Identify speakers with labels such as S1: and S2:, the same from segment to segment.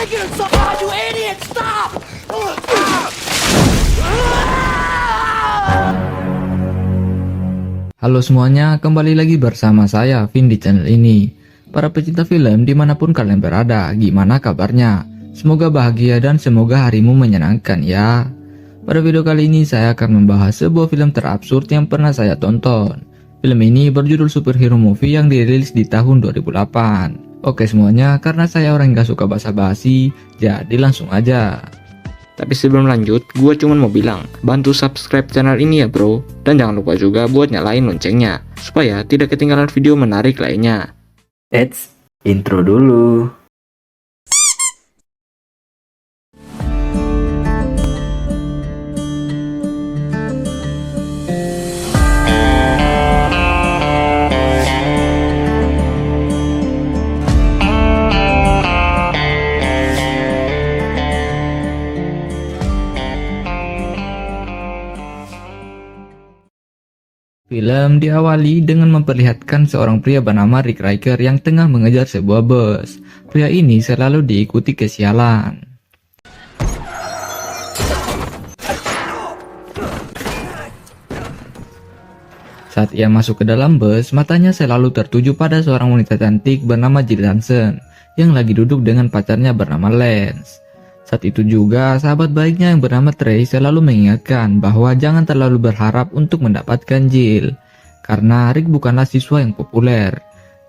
S1: blanket or something! God, you idiot! Stop!
S2: Halo semuanya, kembali lagi bersama saya, Vin, di channel ini. Para pecinta film dimanapun kalian berada, gimana kabarnya? Semoga bahagia dan semoga harimu menyenangkan ya. Pada video kali ini saya akan membahas sebuah film terabsurd yang pernah saya tonton. Film ini berjudul Superhero Movie yang dirilis di tahun 2008. Oke semuanya, karena saya orang yang gak suka basa-basi, jadi langsung aja. Tapi sebelum lanjut, gue cuma mau bilang, bantu subscribe channel ini ya bro. Dan jangan lupa juga buat nyalain loncengnya, supaya tidak ketinggalan video menarik lainnya. Eits, intro dulu. Film diawali dengan memperlihatkan seorang pria bernama Rick Ryker yang tengah mengejar sebuah bus. Pria ini selalu diikuti kesialan. Saat ia masuk ke dalam bus, matanya selalu tertuju pada seorang wanita cantik bernama Jill Hansen yang lagi duduk dengan pacarnya bernama Lance. Saat itu juga, sahabat baiknya yang bernama Trey selalu mengingatkan bahwa jangan terlalu berharap untuk mendapatkan Jill, karena Rick bukanlah siswa yang populer.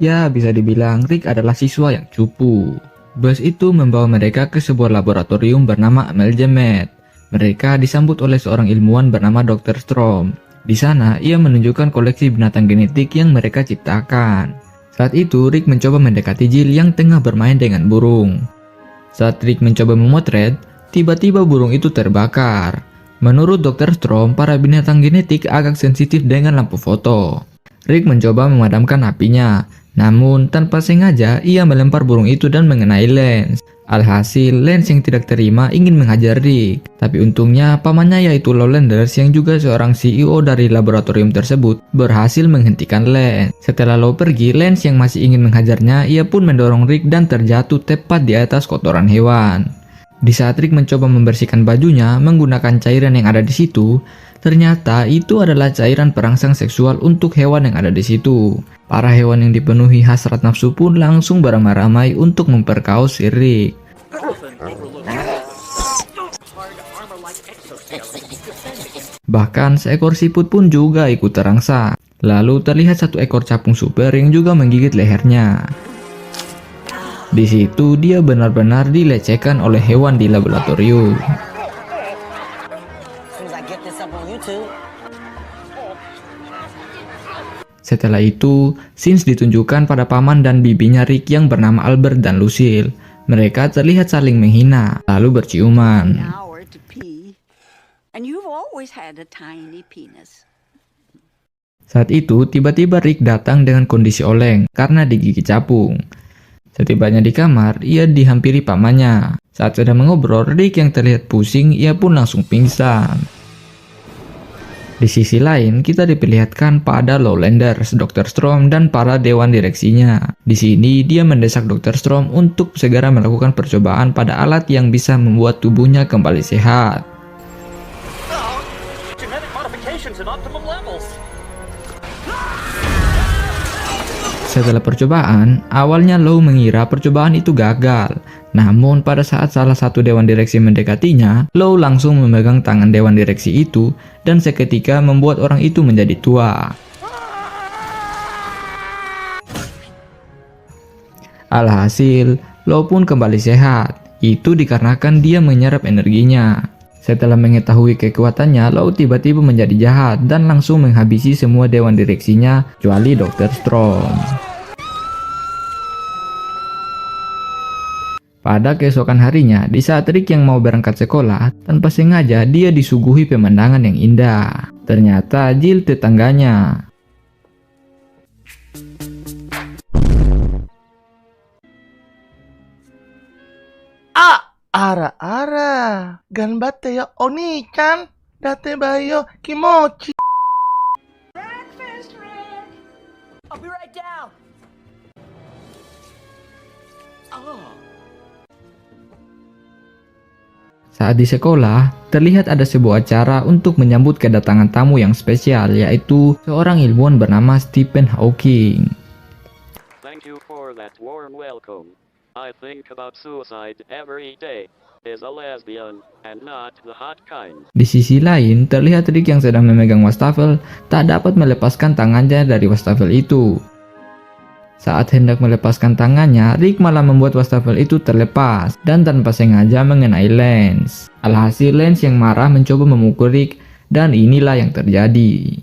S2: Ya, bisa dibilang Rick adalah siswa yang cupu. Bus itu membawa mereka ke sebuah laboratorium bernama Amalgamate. Mereka disambut oleh seorang ilmuwan bernama Dr. Strom. Di sana, ia menunjukkan koleksi binatang genetik yang mereka ciptakan. Saat itu, Rick mencoba mendekati Jill yang tengah bermain dengan burung. Saat Rick mencoba memotret, tiba-tiba burung itu terbakar. Menurut Dr. Strom, para binatang genetik agak sensitif dengan lampu foto. Rick mencoba memadamkan apinya, namun tanpa sengaja ia melempar burung itu dan mengenai Lance. Alhasil, Lance yang tidak terima ingin menghajar Rick. Tapi untungnya, pamannya yaitu Lowlanders yang juga seorang CEO dari laboratorium tersebut berhasil menghentikan Lance. Setelah Low pergi, Lance yang masih ingin menghajarnya, ia pun mendorong Rick dan terjatuh tepat di atas kotoran hewan. Di saat Rick mencoba membersihkan bajunya menggunakan cairan yang ada di situ, ternyata itu adalah cairan perangsang seksual untuk hewan yang ada di situ. Para hewan yang dipenuhi hasrat nafsu pun langsung beramai-ramai untuk memperkaos si Rick. Bahkan seekor siput pun juga ikut terangsang. Lalu terlihat satu ekor capung super yang juga menggigit lehernya. Di situ dia benar-benar dilecehkan oleh hewan di laboratorium. Setelah itu, scenes ditunjukkan pada paman dan bibinya Rick yang bernama Albert dan Lucille. Mereka terlihat saling menghina, lalu berciuman. Saat itu, tiba-tiba Rick datang dengan kondisi oleng karena digigit capung. Setibanya di kamar, ia dihampiri pamannya. Saat sedang mengobrol, Rick yang terlihat pusing, ia pun langsung pingsan. Di sisi lain, kita diperlihatkan pada Lowlanders, Dr. Strom, dan para dewan direksinya. Di sini, dia mendesak Dr. Strom untuk segera melakukan percobaan pada alat yang bisa membuat tubuhnya kembali sehat. Setelah percobaan, awalnya Low mengira percobaan itu gagal. Namun pada saat salah satu dewan direksi mendekatinya, Low langsung memegang tangan dewan direksi itu dan seketika membuat orang itu menjadi tua. Alhasil, Low pun kembali sehat. Itu dikarenakan dia menyerap energinya. Setelah mengetahui kekuatannya, Low tiba-tiba menjadi jahat dan langsung menghabisi semua dewan direksinya kecuali Dr. Strom. Pada keesokan harinya, di saat Rick yang mau berangkat sekolah, tanpa sengaja dia disuguhi pemandangan yang indah. Ternyata Jill tetangganya.
S3: Ara ganbatte yo oni-chan, date bayo kimochi.
S1: Breakfast, Rick! I'll be right down! Oh.
S2: Saat di sekolah, terlihat ada sebuah acara untuk menyambut kedatangan tamu yang spesial, yaitu seorang ilmuwan bernama Stephen Hawking.
S4: Thank you for that warm welcome. I think about suicide every day. Is a lesbian and not the hot kind.
S2: Di sisi lain, terlihat Rick yang sedang memegang wastafel tak dapat melepaskan tangannya dari wastafel itu. Saat hendak melepaskan tangannya, Rick malah membuat wastafel itu terlepas dan tanpa sengaja mengenai Lance. Alhasil Lance yang marah mencoba memukul Rick dan inilah yang terjadi.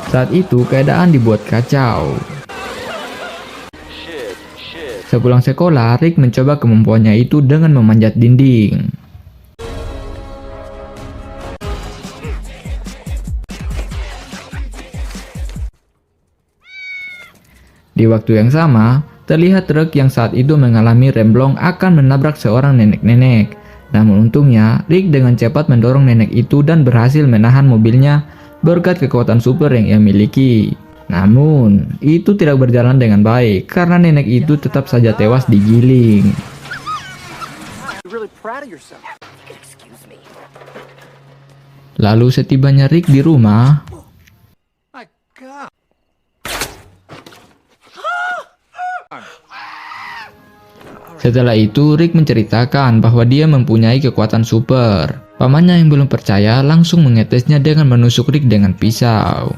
S2: Saat itu keadaan dibuat kacau.
S4: Shit.
S2: Sepulang sekolah, Rick mencoba kemampuannya itu dengan memanjat dinding. Di waktu yang sama, terlihat truk yang saat itu mengalami remblong akan menabrak seorang nenek-nenek. Namun untungnya, Rick dengan cepat mendorong nenek itu dan berhasil menahan mobilnya berkat kekuatan super yang ia miliki. Namun, itu tidak berjalan dengan baik karena nenek itu tetap saja tewas digiling. Lalu setibanya Rick di rumah, setelah itu Rick menceritakan bahwa dia mempunyai kekuatan super. Pamannya yang belum percaya langsung mengetesnya dengan menusuk Rick dengan pisau.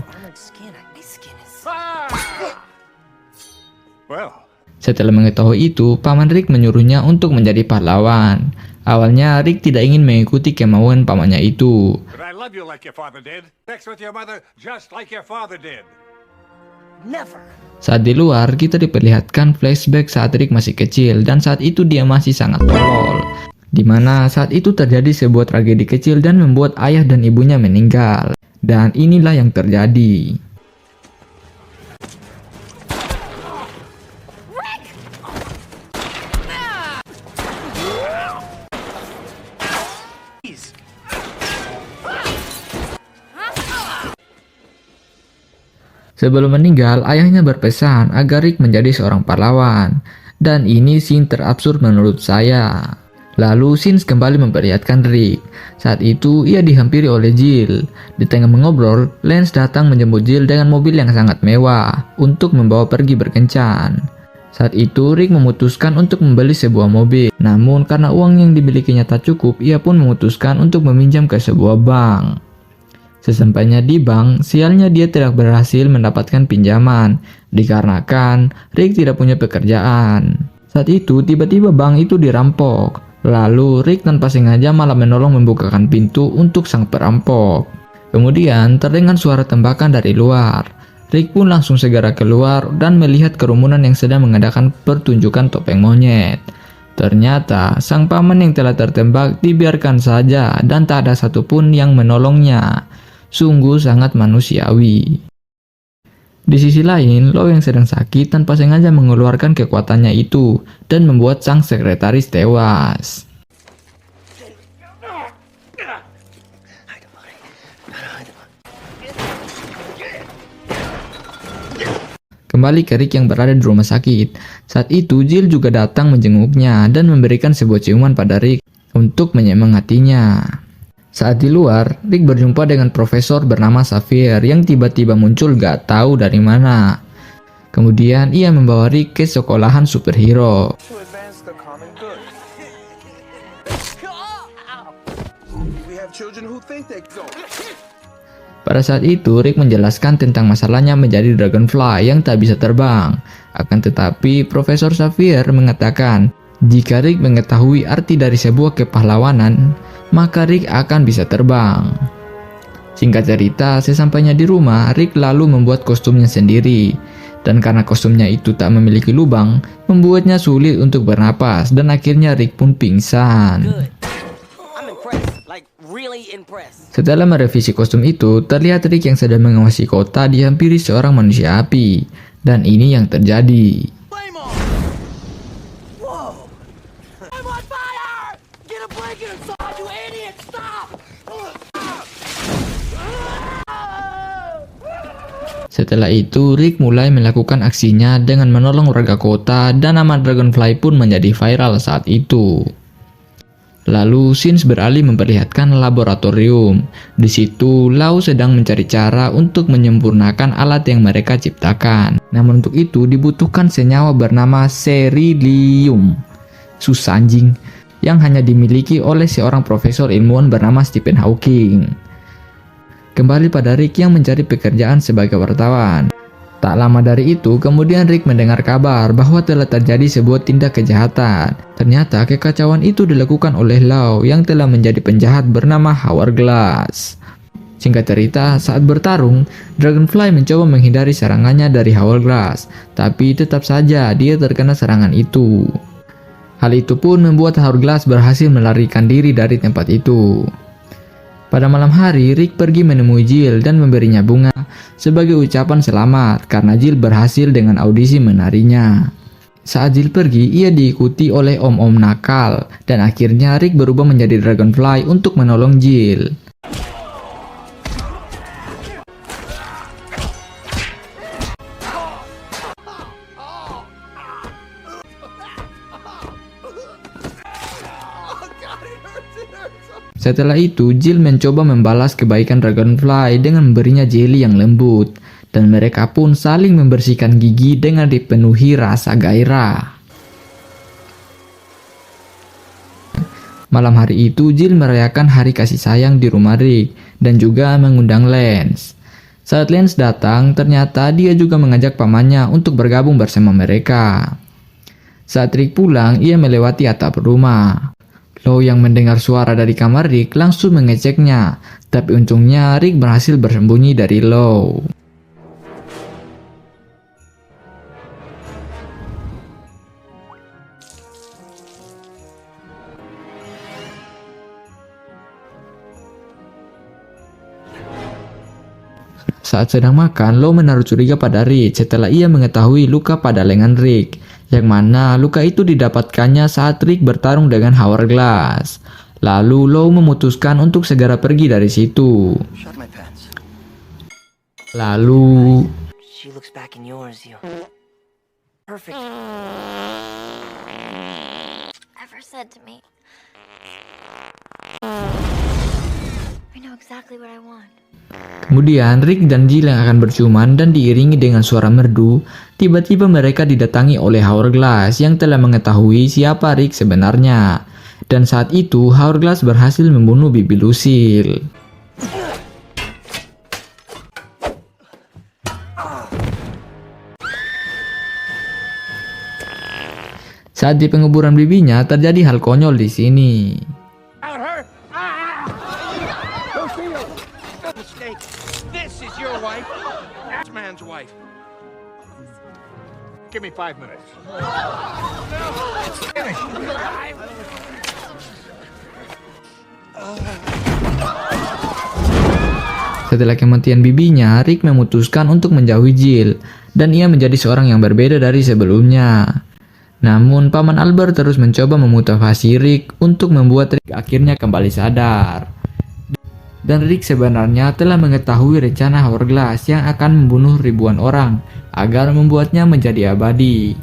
S2: Setelah mengetahui itu, paman Rick menyuruhnya untuk menjadi pahlawan. Awalnya Rick tidak ingin mengikuti kemauan pamannya itu. Saat di luar, kita diperlihatkan flashback saat Rick masih kecil dan saat itu dia masih sangat tolol. Di mana saat itu terjadi sebuah tragedi kecil dan membuat ayah dan ibunya meninggal. Dan inilah yang terjadi. Sebelum meninggal, ayahnya berpesan agar Rick menjadi seorang pahlawan. Dan ini scene terabsurd menurut saya. Lalu Sins kembali memperlihatkan Rick. Saat itu ia dihampiri oleh Jill. Di tengah mengobrol, Lance datang menjemput Jill dengan mobil yang sangat mewah untuk membawa pergi berkencan. Saat itu Rick memutuskan untuk membeli sebuah mobil. Namun karena uang yang dimilikinya tak cukup, ia pun memutuskan untuk meminjam ke sebuah bank. Sesampainya di bank, sialnya dia tidak berhasil mendapatkan pinjaman dikarenakan Rick tidak punya pekerjaan. Saat itu tiba-tiba bank itu dirampok. Lalu Rick tanpa sengaja malah menolong membukakan pintu untuk sang perampok. Kemudian terdengar suara tembakan dari luar. Rick pun langsung segera keluar dan melihat kerumunan yang sedang mengadakan pertunjukan topeng monyet. Ternyata sang paman yang telah tertembak dibiarkan saja dan tak ada satupun yang menolongnya. Sungguh sangat manusiawi. Di sisi lain, Lo yang sedang sakit tanpa sengaja mengeluarkan kekuatannya itu dan membuat sang sekretaris tewas. Kembali ke Rick yang berada di rumah sakit. Saat itu Jill juga datang menjenguknya dan memberikan sebuah ciuman pada Rick untuk menyemangatinya. Saat di luar, Rick berjumpa dengan profesor bernama Xavier yang tiba-tiba muncul gak tahu dari mana. Kemudian ia membawa Rick ke sekolahan superhero. Pada saat itu, Rick menjelaskan tentang masalahnya menjadi dragonfly yang tak bisa terbang. Akan tetapi, Profesor Xavier mengatakan, jika Rick mengetahui arti dari sebuah kepahlawanan, maka Rick akan bisa terbang. Singkat cerita, sesampainya di rumah, Rick lalu membuat kostumnya sendiri. Dan karena kostumnya itu tak memiliki lubang, membuatnya sulit untuk bernapas dan akhirnya Rick pun pingsan. Setelah merevisi kostum itu, terlihat Rick yang sedang mengawasi kota dihampiri seorang manusia api. Dan ini yang terjadi.
S1: Get a blanket inside, you idiot! Stop!
S2: Setelah itu, Rick mulai melakukan aksinya dengan menolong warga kota dan nama Dragonfly pun menjadi viral saat itu. Lalu, Sins beralih memperlihatkan laboratorium. Di situ, Lau sedang mencari cara untuk menyempurnakan alat yang mereka ciptakan. Namun untuk itu dibutuhkan senyawa bernama Cerilium. Susah anjing, yang hanya dimiliki oleh seorang profesor ilmuwan bernama Stephen Hawking. Kembali pada Rick yang mencari pekerjaan sebagai wartawan. Tak lama dari itu, kemudian Rick mendengar kabar bahwa telah terjadi sebuah tindak kejahatan. Ternyata kekacauan itu dilakukan oleh Lau yang telah menjadi penjahat bernama Hourglass. Singkat cerita, saat bertarung, Dragonfly mencoba menghindari serangannya dari Hourglass, tapi tetap saja dia terkena serangan itu. Hal itu pun membuat Hourglass berhasil melarikan diri dari tempat itu. Pada malam hari, Rick pergi menemui Jill dan memberinya bunga sebagai ucapan selamat karena Jill berhasil dengan audisi menarinya. Saat Jill pergi, ia diikuti oleh om-om nakal dan akhirnya Rick berubah menjadi Dragonfly untuk menolong Jill. Setelah itu, Jill mencoba membalas kebaikan Dragonfly dengan memberinya jelly yang lembut, dan mereka pun saling membersihkan gigi dengan dipenuhi rasa gairah. Malam hari itu, Jill merayakan hari kasih sayang di rumah Rick, dan juga mengundang Lance. Saat Lance datang, ternyata dia juga mengajak pamannya untuk bergabung bersama mereka. Saat Rick pulang, ia melewati atap rumah. Lau yang mendengar suara dari kamar Rick langsung mengeceknya, tapi untungnya Rick berhasil bersembunyi dari Lau. Saat sedang makan, Lau menaruh curiga pada Rick setelah ia mengetahui luka pada lengan Rick, yang mana luka itu didapatkannya saat Rick bertarung dengan Hourglass. Lalu Lau memutuskan untuk segera pergi dari situ. Lalu
S5: She looks back in yours, you. Perfect.
S6: Ever said to me, I know exactly what I want.
S2: kemudian Rick dan Jill yang akan berciuman dan diiringi dengan suara merdu, tiba-tiba mereka didatangi oleh Hourglass yang telah mengetahui siapa Rick sebenarnya. Dan saat itu Hourglass berhasil membunuh bibi Lucille. Saat di penguburan bibinya terjadi hal konyol di sini.
S7: This is your wife. This man's wife. Give me 5 minutes.
S2: Setelah kematian bibinya, Rick memutuskan untuk menjauhi Jill, dan ia menjadi seorang yang berbeda dari sebelumnya. Namun, Paman Albert terus mencoba memotivasi Rick untuk membuat Rick akhirnya kembali sadar. Dan Rick sebenarnya telah mengetahui rencana Hourglass yang akan membunuh ribuan orang agar membuatnya menjadi abadi.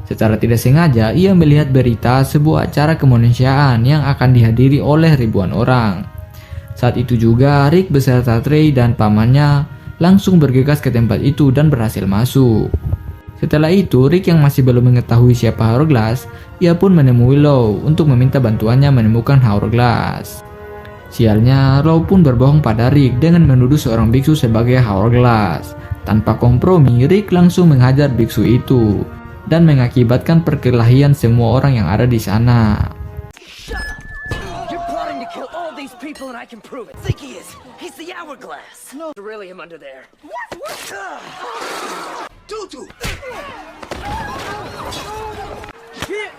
S2: Secara tidak sengaja, ia melihat berita sebuah acara kemanusiaan yang akan dihadiri oleh ribuan orang. Saat itu juga, Rick beserta Trey dan pamannya langsung bergegas ke tempat itu dan berhasil masuk. Setelah itu, Rick yang masih belum mengetahui siapa Hourglass, ia pun menemui Lau untuk meminta bantuannya menemukan Hourglass. Sialnya, Lau pun berbohong pada Rick dengan menuduh seorang biksu sebagai Hourglass. Tanpa kompromi, Rick langsung menghajar biksu itu dan mengakibatkan perkelahian semua orang yang ada di sana.
S5: You're plotting to kill all these people and I can prove it. Think he is. He's the Hourglass. No, really him under there.
S7: Tutu!
S4: Shit.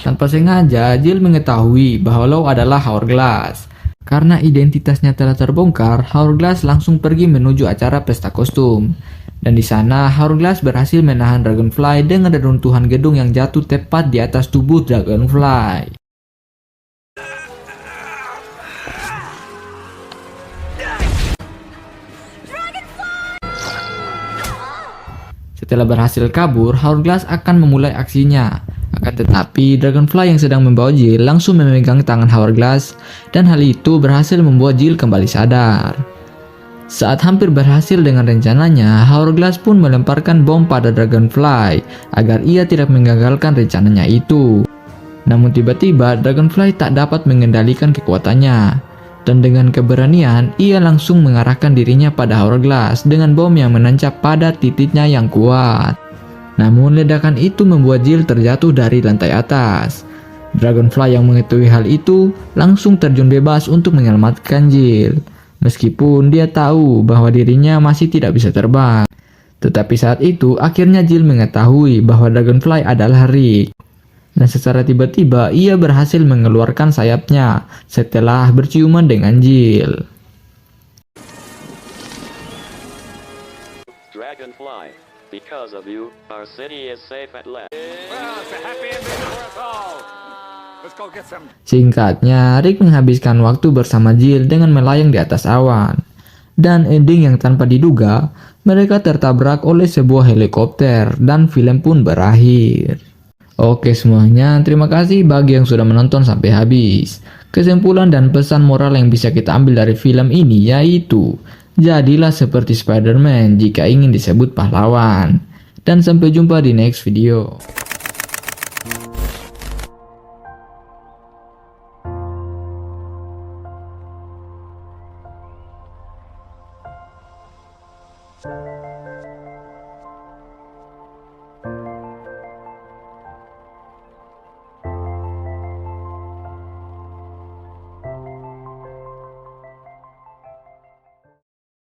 S2: Tanpa sengaja, Jill mengetahui bahwa Lau adalah Hourglass. Karena identitasnya telah terbongkar, Hourglass langsung pergi menuju acara pesta kostum. Dan di sana, Hourglass berhasil menahan Dragonfly dengan reruntuhan gedung yang jatuh tepat di atas tubuh Dragonfly. Setelah berhasil kabur, Hourglass akan memulai aksinya. Akan tetapi, Dragonfly yang sedang membawa Jill langsung memegang tangan Hourglass, dan hal itu berhasil membuat Jill kembali sadar. Saat hampir berhasil dengan rencananya, Hourglass pun melemparkan bom pada Dragonfly agar ia tidak menggagalkan rencananya itu. Namun tiba-tiba Dragonfly tak dapat mengendalikan kekuatannya, dan dengan keberanian ia langsung mengarahkan dirinya pada Hourglass dengan bom yang menancap pada titiknya yang kuat. Namun ledakan itu membuat Jill terjatuh dari lantai atas. Dragonfly yang mengetahui hal itu langsung terjun bebas untuk menyelamatkan Jill. Meskipun dia tahu bahwa dirinya masih tidak bisa terbang. Tetapi saat itu akhirnya Jill mengetahui bahwa Dragonfly adalah Rick. Dan secara tiba-tiba ia berhasil mengeluarkan sayapnya setelah berciuman dengan Jill.
S4: Dragonfly, because of you, our city is safe at last.
S7: Well, it's a happy ending for us all. Let's go get some.
S2: Singkatnya, Rick menghabiskan waktu bersama Jill dengan melayang di atas awan. Dan ending yang tanpa diduga, mereka tertabrak oleh sebuah helikopter dan film pun berakhir. Oke semuanya, terima kasih bagi yang sudah menonton sampai habis. Kesimpulan dan pesan moral yang bisa kita ambil dari film ini yaitu, jadilah seperti Spider-Man jika ingin disebut pahlawan. Dan sampai jumpa di next video.